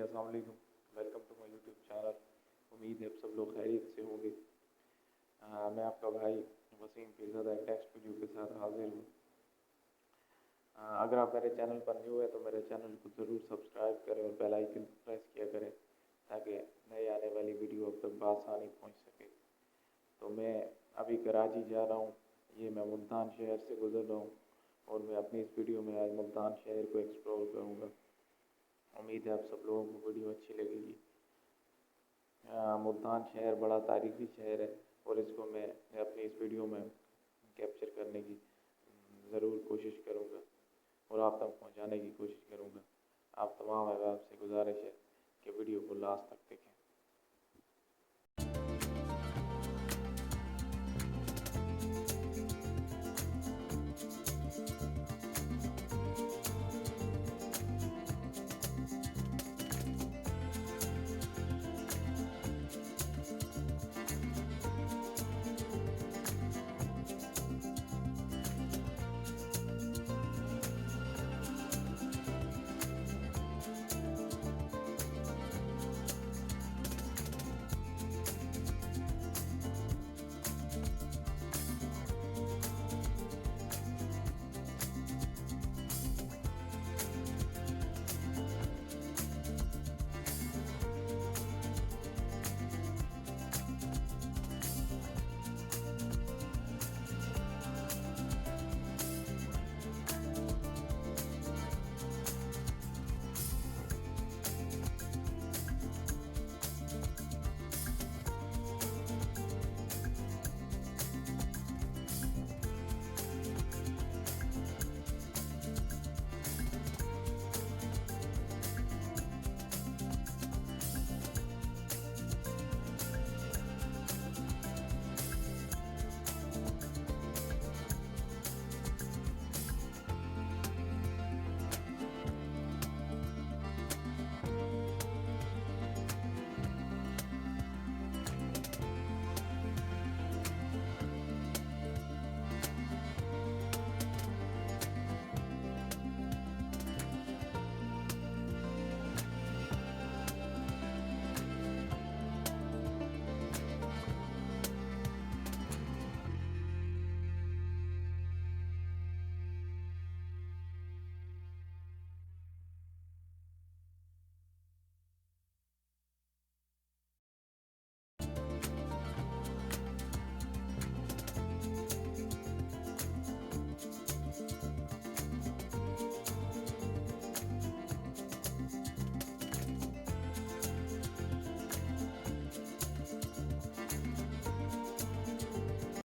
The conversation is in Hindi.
अस्सलाम वालेकुम। Welcome to my YouTube channel. उम्मीद है आप सब लोग खैरियत से होंगे। मैं आपका भाई वसीम पीरज़ादा एक नेक्स्ट वीडियो के साथ हाजिर हूँ। अगर आप मेरे चैनल पर न्यू है तो मेरे चैनल को ज़रूर सब्सक्राइब करें और बेल आइकन प्रेस किया करें ताकि नई आने वाली वीडियो अब तक बआसानी पहुँच सके। तो मैं अभी कराची जा रहा हूँ। ये मैं मुल्तान शहर से गुज़र रहा हूँ और मैं अपनी इस वीडियो में आज मुल्तान शहर को एक्सप्लोर करूँगा। उम्मीद है आप सब लोगों को वीडियो अच्छी लगेगी। मुल्तान शहर बड़ा तारीखी शहर है और इसको मैं अपनी इस वीडियो में कैप्चर करने की ज़रूर कोशिश करूँगा और आप तक पहुँचाने की कोशिश करूँगा। आप तमाम अहबाब से गुजारिश है कि वीडियो को लास्ट तक देखें।